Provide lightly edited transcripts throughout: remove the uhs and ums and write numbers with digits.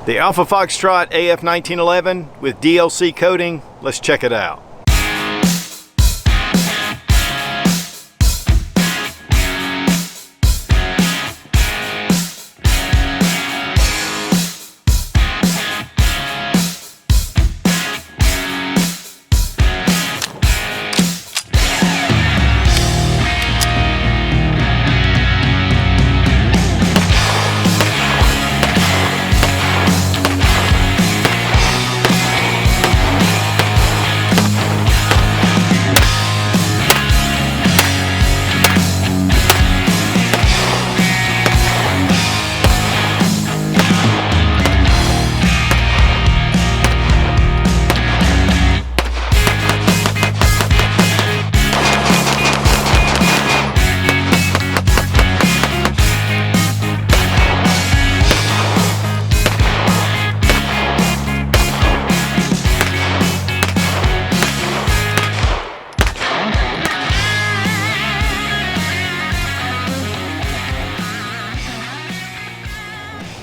The Alpha Foxtrot AF 1911 with DLC coating. Let's check it out.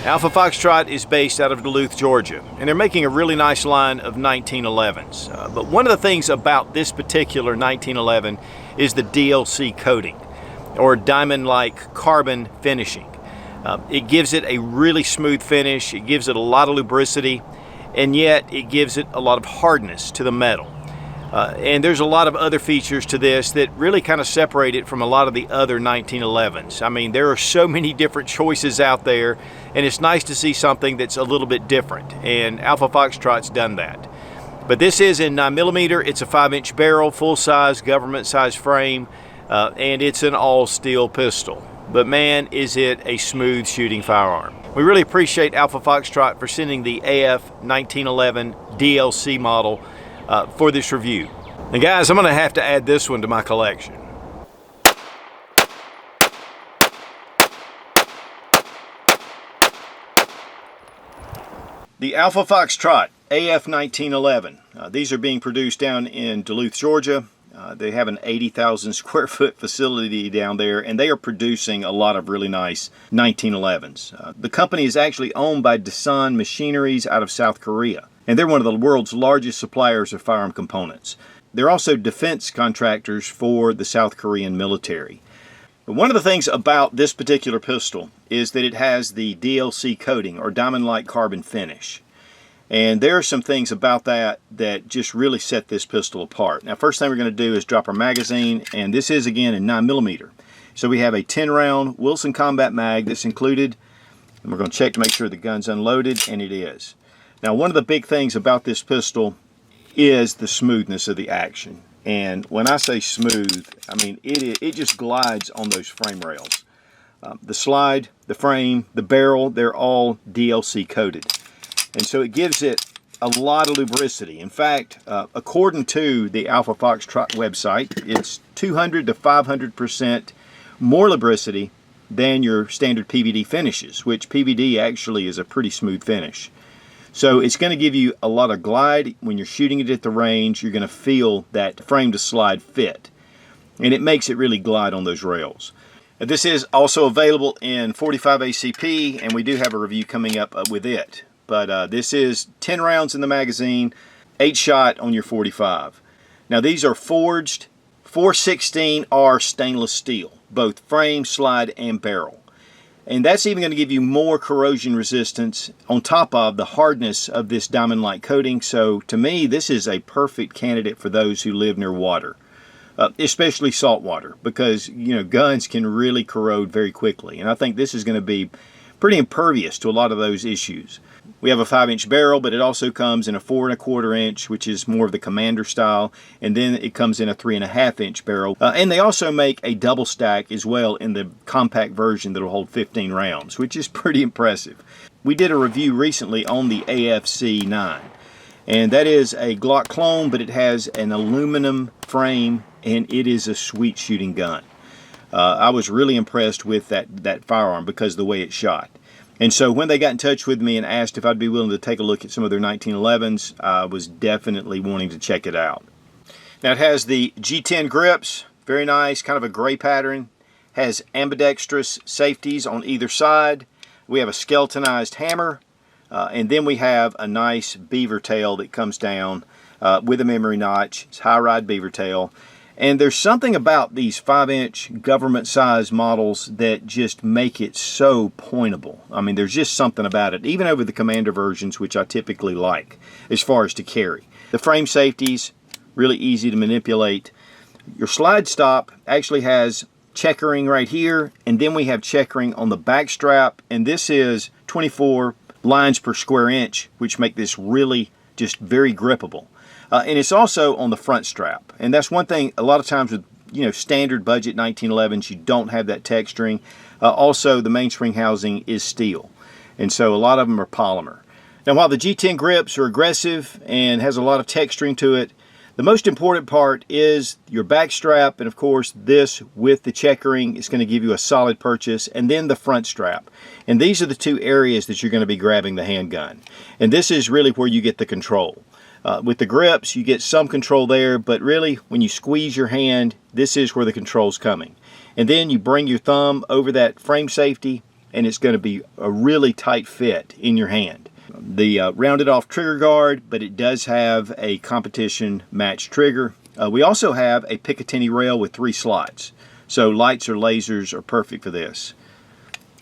Alpha Foxtrot is based out of Duluth, Georgia, and they're making a really nice line of 1911s. But one of the things about this particular 1911 is the DLC coating, or diamond-like carbon finishing. It gives it a really smooth finish, it gives it a lot of lubricity, and yet it gives it a lot of hardness to the metal. And there's a lot of other features to this that really kind of separate it from a lot of the other 1911s. I mean, there are so many different choices out there, and it's nice to see something that's a little bit different, and Alpha Foxtrot's done that. But this is in 9mm, it's a 5-inch barrel, full-size, government-size frame, and it's an all-steel pistol. But man, is it a smooth shooting firearm. We really appreciate Alpha Foxtrot for sending the AF 1911 DLC model for this review. And guys, I'm going to have to add this one to my collection. The Alpha Foxtrot AF 1911. These are being produced down in Duluth, Georgia. They have an 80,000 square foot facility down there, and they are producing a lot of really nice 1911s. The company is actually owned by Dasan Machineries out of South Korea, and they're one of the world's largest suppliers of firearm components. They're also defense contractors for the South Korean military. But one of the things about this particular pistol is that it has the DLC coating, or diamond-like carbon finish. And there are some things about that that just really set this pistol apart. Now, first thing we're going to do is drop our magazine, and this is again in 9mm. So we have a 10-round Wilson Combat Mag that's included, and we're going to check to make sure the gun's unloaded, and it is. Now, one of the big things about this pistol is the smoothness of the action. And when I say smooth, I mean it just glides on those frame rails. The slide, the frame, the barrel, they're all DLC coated. And so it gives it a lot of lubricity. In fact, according to the Alpha Foxtrot website, it's 200 to 500% more lubricity than your standard PVD finishes, which PVD actually is a pretty smooth finish. So it's going to give you a lot of glide. When you're shooting it at the range, you're going to feel that frame to slide fit. And it makes it really glide on those rails. This is also available in 45 ACP, and we do have a review coming up with it. But this is 10 rounds in the magazine, 8 shot on your 45. Now these are forged 416R stainless steel, both frame, slide, and barrel. And that's even going to give you more corrosion resistance on top of the hardness of this diamond-like coating. So to me, this is a perfect candidate for those who live near water, especially salt water, because guns can really corrode very quickly. And I think this is going to be pretty impervious to a lot of those issues. We have a 5-inch barrel, but it also comes in a 4 1/4 inch, which is more of the Commander style, and then it comes in a 3 1/2 inch barrel. And they also make a double stack as well in the compact version that will hold 15 rounds, which is pretty impressive. We did a review recently on the AFC9, and that is a Glock clone, but it has an aluminum frame, and it is a sweet shooting gun. I was really impressed with that firearm because of the way it shot. And so when they got in touch with me and asked if I'd be willing to take a look at some of their 1911s, I was definitely wanting to check it out. Now it has the G10 grips, very nice, kind of a gray pattern. Has ambidextrous safeties on either side. We have a skeletonized hammer, And then we have a nice beaver tail that comes down with a memory notch. It's high ride beaver tail. And there's something about these 5-inch government size models that just make it so pointable. I mean, there's just something about it, even over the Commander versions, which I typically like as far as to carry. The frame safeties, really easy to manipulate. Your slide stop actually has checkering right here, and then we have checkering on the back strap, and this is 24 lines per square inch, which make this really just very grippable. And it's also on the front strap, and that's one thing a lot of times with standard budget 1911s, you don't have that texturing. Also, the mainspring housing is steel, and so a lot of them are polymer. Now, while the G10 grips are aggressive and has a lot of texturing to it, the most important part is your back strap, and of course this with the checkering is going to give you a solid purchase, and then the front strap. And these are the two areas that you're going to be grabbing the handgun, and this is really where you get the control. With the grips, you get some control there, but really when you squeeze your hand, this is where the control's coming. And then you bring your thumb over that frame safety, and it's going to be a really tight fit in your hand. The rounded off trigger guard, but it does have a competition match trigger. We also have a Picatinny rail with 3 slots, so lights or lasers are perfect for this.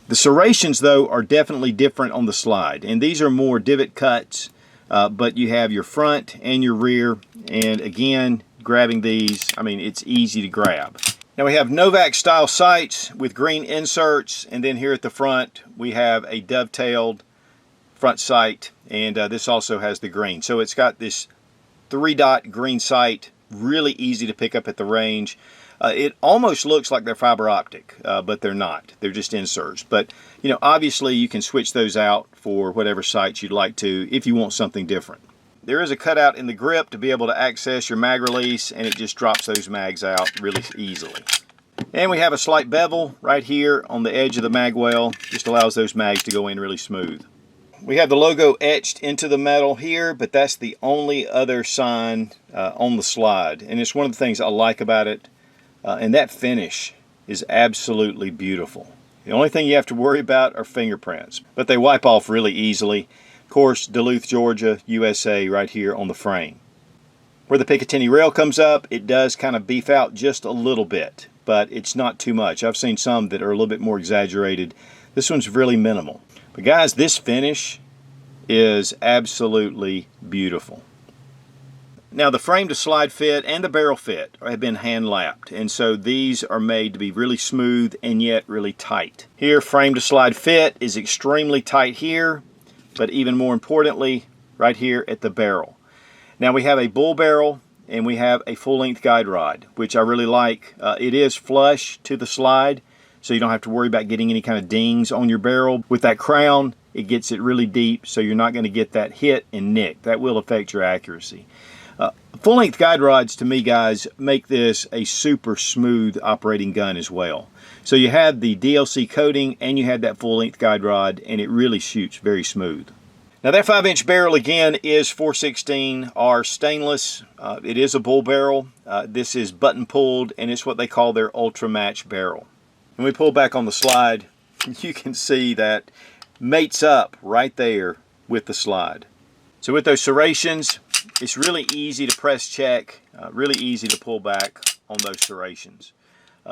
The serrations, though, are definitely different on the slide, and these are more divot cuts. But you have your front and your rear, and again, grabbing these, I mean, it's easy to grab. Now we have Novak style sights with green inserts, and then here at the front we have a dovetailed front sight, and this also has the green. So it's got this 3-dot green sight, really easy to pick up at the range. It almost looks like they're fiber optic, but they're not. They're just inserts. But obviously you can switch those out for whatever sights you'd like to if you want something different. There is a cutout in the grip to be able to access your mag release, and it just drops those mags out really easily. And we have a slight bevel right here on the edge of the mag well, just allows those mags to go in really smooth. We have the logo etched into the metal here, but that's the only other sign on the slide, and it's one of the things I like about it. And that finish is absolutely beautiful. The only thing you have to worry about are fingerprints, but they wipe off really easily. Of course, Duluth, Georgia, USA right here on the frame. Where the Picatinny rail comes up, it does kind of beef out just a little bit, but it's not too much. I've seen some that are a little bit more exaggerated. This one's really minimal. But guys, this finish is absolutely beautiful. Now the frame to slide fit and the barrel fit have been hand lapped, and so these are made to be really smooth and yet really tight. Here, frame to slide fit is extremely tight here, but even more importantly, right here at the barrel. Now we have a bull barrel and we have a full-length guide rod, which I really like. It is flush to the slide, so you don't have to worry about getting any kind of dings on your barrel. With that crown, it gets it really deep, so you're not going to get that hit and nick. That will affect your accuracy. Full-length guide rods, to me, guys, make this a super smooth operating gun as well. So you have the DLC coating and you have that full-length guide rod, and it really shoots very smooth. Now that 5-inch barrel again is 416R stainless. It is a bull barrel. This is button pulled, and it's what they call their ultra match barrel. When we pull back on the slide, you can see that mates up right there with the slide. So with those serrations, it's really easy to press check, really easy to pull back on those serrations.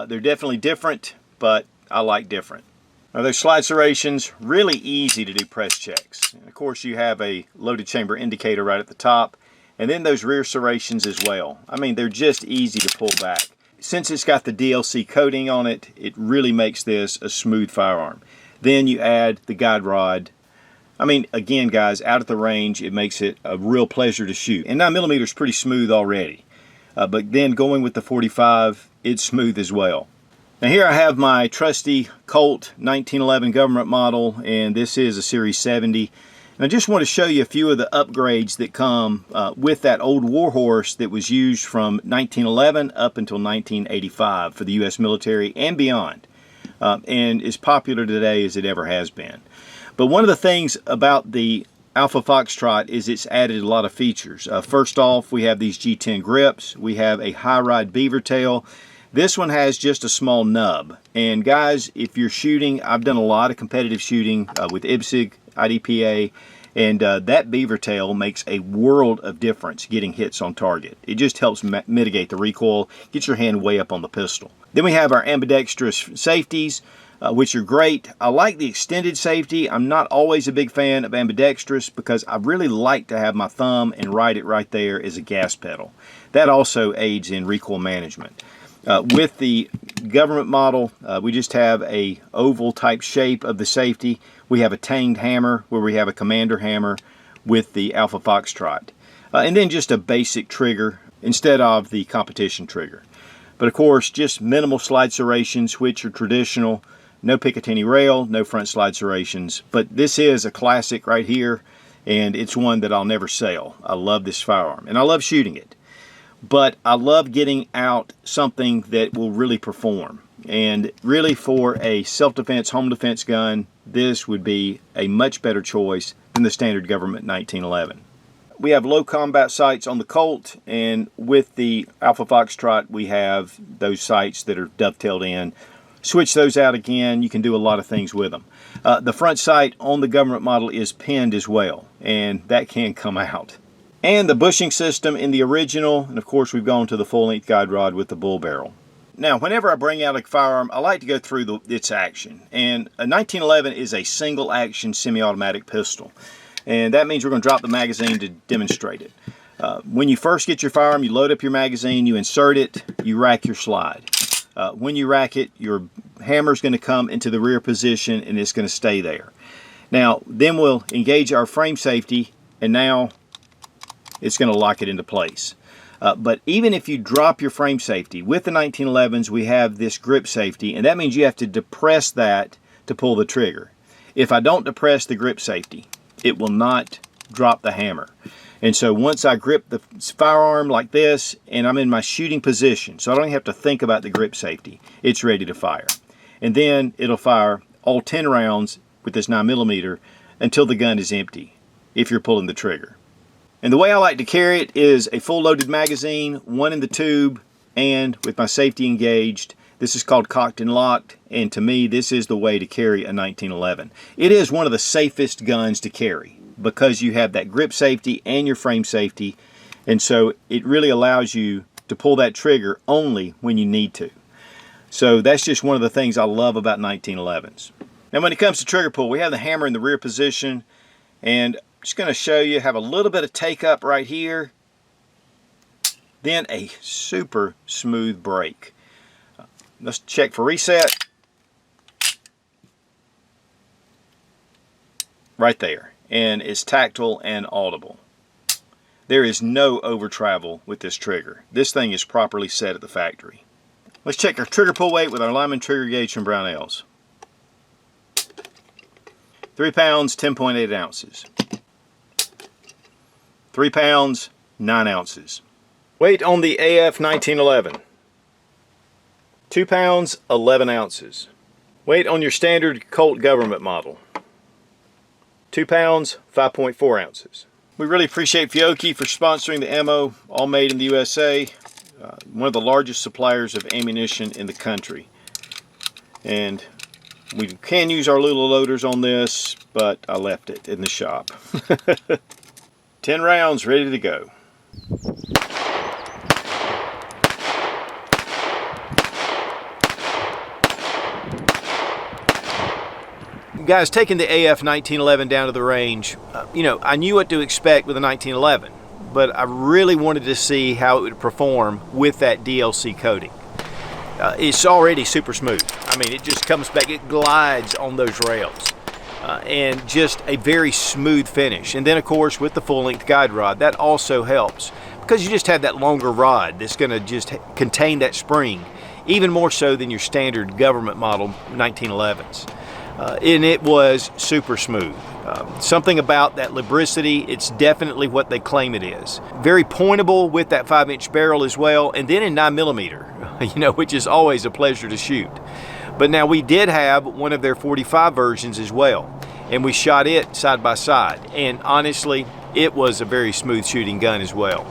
They're definitely different, but I like different. Now those slide serrations, really easy to do press checks. And of course you have a loaded chamber indicator right at the top, and then those rear serrations as well. I mean, they're just easy to pull back. Since it's got the DLC coating on it, it really makes this a smooth firearm. Then you add the guide rod. I mean, again, guys, out at the range, it makes it a real pleasure to shoot. And 9mm is pretty smooth already. But then going with the 45, it's smooth as well. Now here I have my trusty Colt 1911 government model, and this is a Series 70. And I just want to show you a few of the upgrades that come with that old warhorse that was used from 1911 up until 1985 for the U.S. military and beyond. And as popular today as it ever has been. But one of the things about the Alpha Foxtrot is it's added a lot of features. First off, we have these G10 grips. We have a high ride beaver tail. This one has just a small nub. And guys, if you're shooting, I've done a lot of competitive shooting with IPSC, IDPA, And that beaver tail makes a world of difference getting hits on target. It just helps mitigate the recoil, get your hand way up on the pistol. Then we have our ambidextrous safeties, which are great. I like the extended safety. I'm not always a big fan of ambidextrous because I really like to have my thumb and ride it right there as a gas pedal. That also aids in recoil management. With the government model, we just have a oval type shape of the safety. We have a tanged hammer where we have a commander hammer with the Alpha Foxtrot. And then just a basic trigger instead of the competition trigger. But of course, just minimal slide serrations, which are traditional. No Picatinny rail, no front slide serrations. But this is a classic right here, and it's one that I'll never sell. I love this firearm, and I love shooting it. But I love getting out something that will really perform. And really for a self-defense, home defense gun, this would be a much better choice than the standard government 1911. We have low combat sights on the Colt, and with the Alpha Foxtrot we have those sights that are dovetailed in. Switch those out again, you can do a lot of things with them. The front sight on the government model is pinned as well, and that can come out. And the bushing system in the original, and of course we've gone to the full-length guide rod with the bull barrel. Now, whenever I bring out a firearm, I like to go through its action. And a 1911 is a single-action semi-automatic pistol. And that means we're going to drop the magazine to demonstrate it. When you first get your firearm, you load up your magazine, you insert it, you rack your slide. When you rack it, your hammer's going to come into the rear position and it's going to stay there. Now, then we'll engage our frame safety, and now it's going to lock it into place. But even if you drop your frame safety, with the 1911s we have this grip safety, and that means you have to depress that to pull the trigger. If I don't depress the grip safety, it will not drop the hammer. And so once I grip the firearm like this and I'm in my shooting position, so I don't have to think about the grip safety, it's ready to fire. And then it'll fire all 10 rounds with this 9mm until the gun is empty, if you're pulling the trigger. And the way I like to carry it is a full loaded magazine, one in the tube, and with my safety engaged. This is called cocked and locked, and to me this is the way to carry a 1911. It is one of the safest guns to carry because you have that grip safety and your frame safety, and so it really allows you to pull that trigger only when you need to. So that's just one of the things I love about 1911s. Now when it comes to trigger pull, we have the hammer in the rear position, and just going to show you, have a little bit of take up right here, then a super smooth break. Let's check for reset. Right there, and it's tactile and audible. There is no over travel with this trigger. This thing is properly set at the factory. Let's check our trigger pull weight with our Lyman trigger gauge from Brownells. 3 pounds, 10.8 ounces. 3 pounds, 9 ounces. Weight on the AF 1911. 2 pounds, 11 ounces. Weight on your standard Colt government model. 2 pounds, 5.4 ounces. We really appreciate Fiocchi for sponsoring the ammo, all made in the USA. One of the largest suppliers of ammunition in the country. And we can use our little loaders on this, but I left it in the shop. 10 rounds ready to go. Guys, taking the AF 1911 down to the range, I knew what to expect with a 1911, but I really wanted to see how it would perform with that DLC coating. It's already super smooth. I mean, it just comes back, it glides on those rails. And just a very smooth finish. And then of course with the full-length guide rod, that also helps because you just have that longer rod that's going to just contain that spring even more so than your standard government model 1911s. And it was super smooth. Something about that lubricity, it's definitely what they claim it is. Very pointable with that 5-inch barrel as well, and then in 9mm, which is always a pleasure to shoot. But now we did have one of their 45 versions as well, and we shot it side by side, and honestly it was a very smooth shooting gun as well.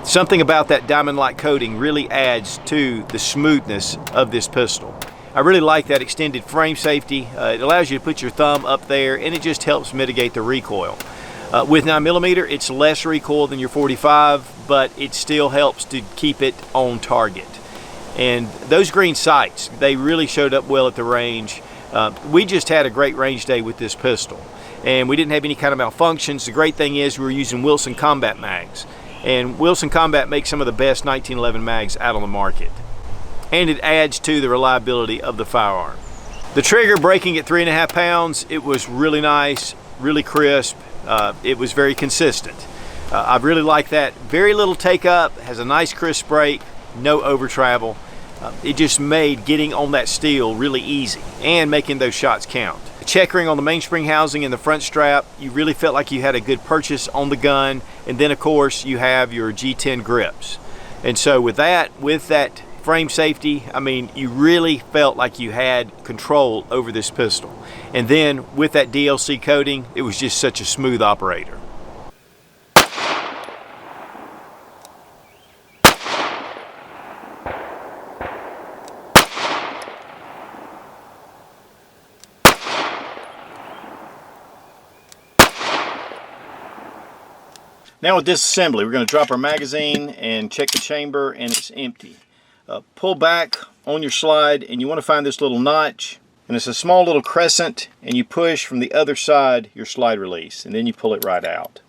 Something about that diamond-like coating really adds to the smoothness of this pistol. I really like that extended frame safety. It allows you to put your thumb up there, and it just helps mitigate the recoil. With 9mm, it's less recoil than your 45, but it still helps to keep it on target. And those green sights, they really showed up well at the range. We just had a great range day with this pistol, and we didn't have any kind of malfunctions. The great thing is we were using Wilson Combat mags, and Wilson Combat makes some of the best 1911 mags out on the market, and it adds to the reliability of the firearm. The trigger breaking at 3.5 pounds, it was really nice, really crisp. It was very consistent. I really like that. Very little take up, has a nice crisp break, no over travel. It just made getting on that steel really easy and making those shots count. The checkering on the mainspring housing and the front strap, you really felt like you had a good purchase on the gun. And then of course you have your G10 grips. And so with that frame safety, I mean, you really felt like you had control over this pistol. And then with that DLC coating, it was just such a smooth operator. Now with disassembly, we're going to drop our magazine and check the chamber, and it's empty. Pull back on your slide, and you want to find this little notch, and it's a small little crescent, and you push from the other side your slide release, and then you pull it right out.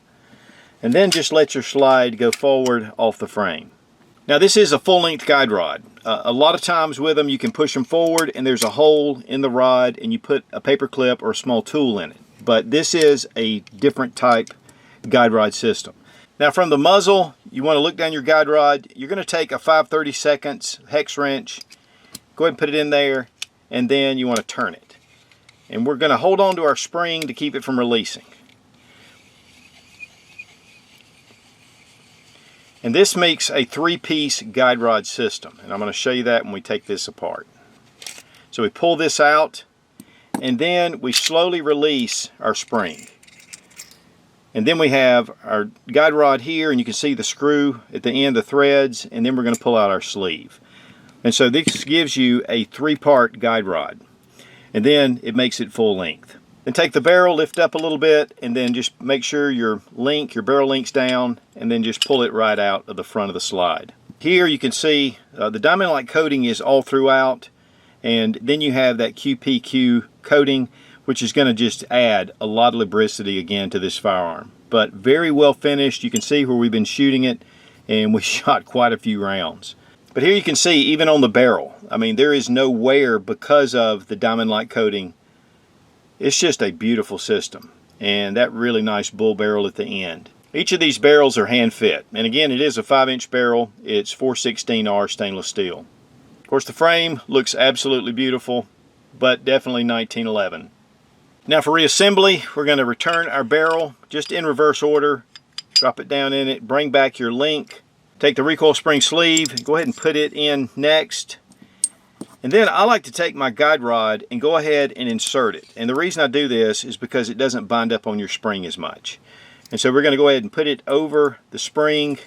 And then just let your slide go forward off the frame. Now this is a full-length guide rod. A lot of times with them you can push them forward and there's a hole in the rod and you put a paper clip or a small tool in it. But this is a different type guide rod system. Now from the muzzle, you want to look down your guide rod. You're going to take a 5/32 hex wrench, go ahead and put it in there, and then you want to turn it. And we're going to hold on to our spring to keep it from releasing. And this makes a 3-piece guide rod system, and I'm going to show you that when we take this apart. So we pull this out, and then we slowly release our spring. And then we have our guide rod here, and you can see the screw at the end, the threads, and then we're going to pull out our sleeve. And so this gives you a 3-part guide rod. And then it makes it full length. Then take the barrel, lift up a little bit, and then just make sure your barrel link's down, and then just pull it right out of the front of the slide. Here you can see the diamond-like coating is all throughout, and then you have that QPQ coating, which is going to just add a lot of lubricity again to this firearm. But very well finished. You can see where we've been shooting it, and we shot quite a few rounds. But here you can see, even on the barrel, I mean, there is no wear because of the diamond-like coating. It's just a beautiful system, and that really nice bull barrel at the end. Each of these barrels are hand fit, and again, it is a 5-inch barrel. It's 416R stainless steel. Of course, the frame looks absolutely beautiful, but definitely 1911. Now for reassembly, we're going to return our barrel just in reverse order, drop it down in it, bring back your link, take the recoil spring sleeve, go ahead and put it in next. And then I like to take my guide rod and go ahead and insert it. And the reason I do this is because it doesn't bind up on your spring as much. And so we're going to go ahead and put it over the spring.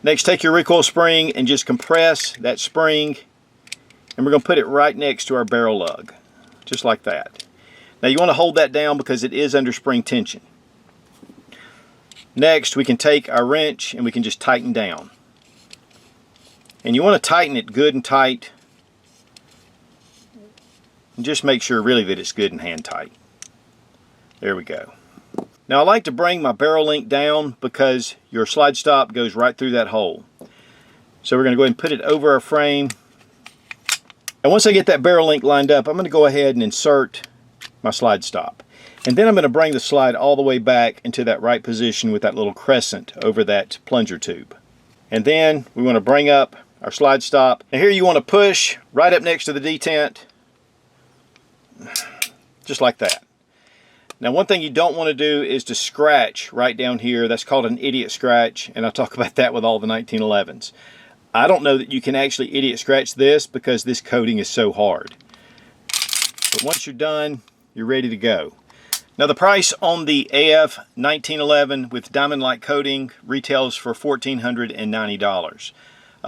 Next, take your recoil spring and just compress that spring. And we're going to put it right next to our barrel lug, just like that. Now you want to hold that down because it is under spring tension. Next, we can take our wrench and we can just tighten down. And you want to tighten it good and tight. And just make sure really that it's good and hand tight. There we go. Now I like to bring my barrel link down because your slide stop goes right through that hole. So we're going to go ahead and put it over our frame. And once I get that barrel link lined up, I'm going to go ahead and insert my slide stop. And then I'm going to bring the slide all the way back into that right position with that little crescent over that plunger tube. And then we want to bring up our slide stop. Now here you want to push right up next to the detent, just like that. Now one thing you don't want to do is to scratch right down here. That's called an idiot scratch, and I'll talk about that with all the 1911s. I don't know that you can actually idiot scratch this because this coating is so hard. But once you're done, you're ready to go. Now the price on the AF 1911 with diamond-like coating retails for $1,490.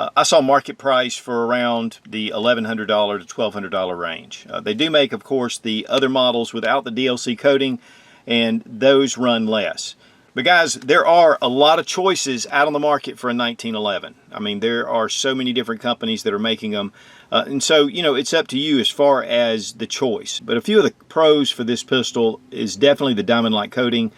I saw market price for around the $1,100 to $1,200 range. They do make, of course, the other models without the DLC coating, and those run less. But guys, there are a lot of choices out on the market for a 1911. I mean, there are so many different companies that are making them. And so, you know, it's up to you as far as the choice. But a few of the pros for this pistol is definitely the diamond-like coating.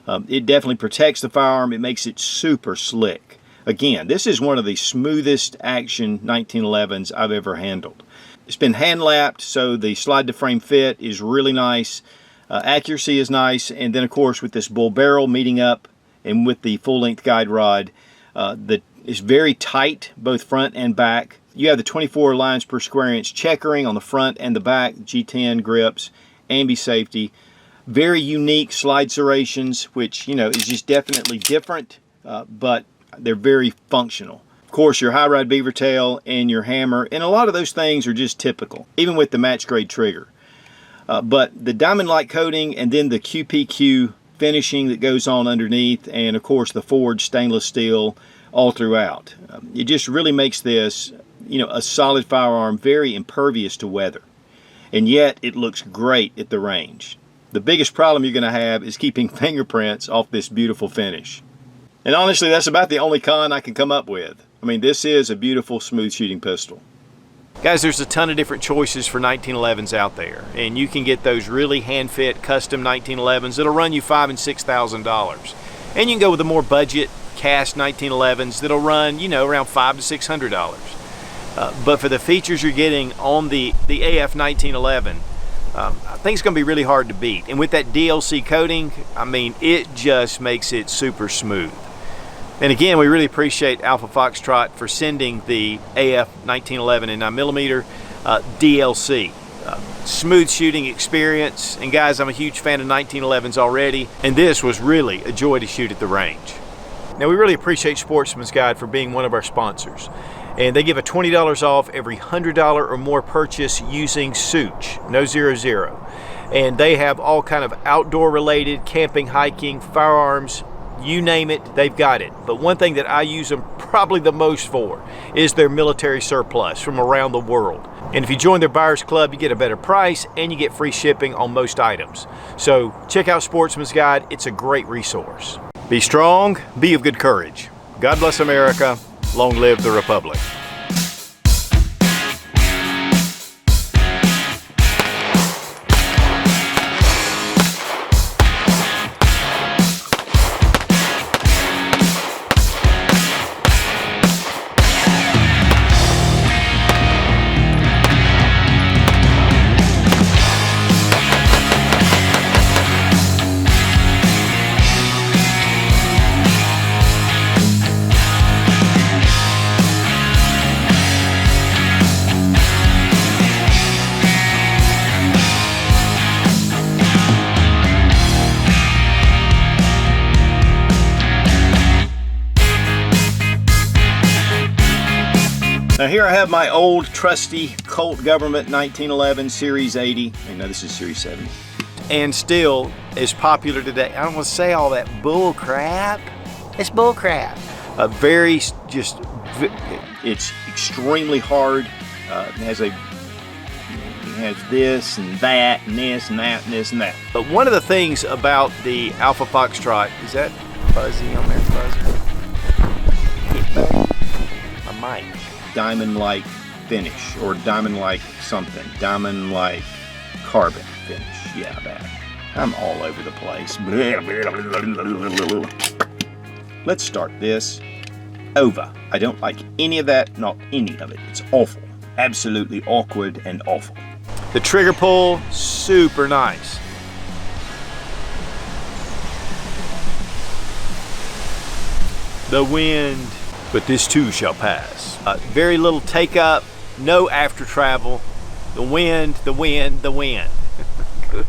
It definitely protects the firearm. It makes it super slick. Again, this is one of the smoothest action 1911s I've ever handled. It's been hand lapped, so the slide to frame fit is really nice. Accuracy is nice, and then of course with this bull barrel meeting up and with the full-length guide rod, that is very tight, both front and back. You have the 24 lines per square inch checkering on the front and the back, G10 grips, ambi safety. Very unique slide serrations, which, you know, is just definitely different, but they're very functional. Of course, your high rod beaver tail and your hammer, and a lot of those things are just typical, even with the match grade trigger. But the diamond-like coating and then the QPQ finishing that goes on underneath, and of course the forged stainless steel all throughout. It just really makes this, you know, a solid firearm, very impervious to weather. And yet it looks great at the range. The biggest problem you're going to have is keeping fingerprints off this beautiful finish. And honestly, that's about the only con I can come up with. I mean, this is a beautiful, smooth shooting pistol. Guys, there's a ton of different choices for 1911s out there, and you can get those really hand-fit custom 1911s that'll run you $5,000 and $6,000. And you can go with the more budget cast 1911s that'll run, you know, around $500 to $600. But for the features you're getting on the AF 1911, I think it's going to be really hard to beat. And with that DLC coating, I mean, it just makes it super smooth. And again, we really appreciate Alpha Foxtrot for sending the AF 1911 and 9mm DLC. Smooth shooting experience. And guys, I'm a huge fan of 1911s already, and this was really a joy to shoot at the range. Now, we really appreciate Sportsman's Guide for being one of our sponsors. And they give a $20 off every $100 or more purchase using Sootch, no 00. And they have all kind of outdoor related, camping, hiking, firearms, you name it, they've got it. But one thing that I use them probably the most for is their military surplus from around the world. And if you join their buyers club, you get a better price and you get free shipping on most items. So check out Sportsman's Guide. It's a great resource. Be strong, be of good courage. God bless America. Long live the Republic. Now here I have my old trusty Colt Government 1911 Series 80. And no, this is Series 70. And still is popular today. I don't want to say all that bull crap. It's bull crap. It's extremely hard. It has this and that and this and that and this and that. But one of the things about the Alpha Foxtrot, is that fuzzy on there, fuzzy? I might. Diamond-like finish, or diamond-like something, diamond-like carbon finish. Yeah, that. I'm all over the place. Let's start this over. I don't like any of that, not any of it. It's awful. Absolutely awkward and awful. The trigger pull, super nice. The wind, but this too shall pass. Very little take up, no after travel. The wind, the wind, the wind. Good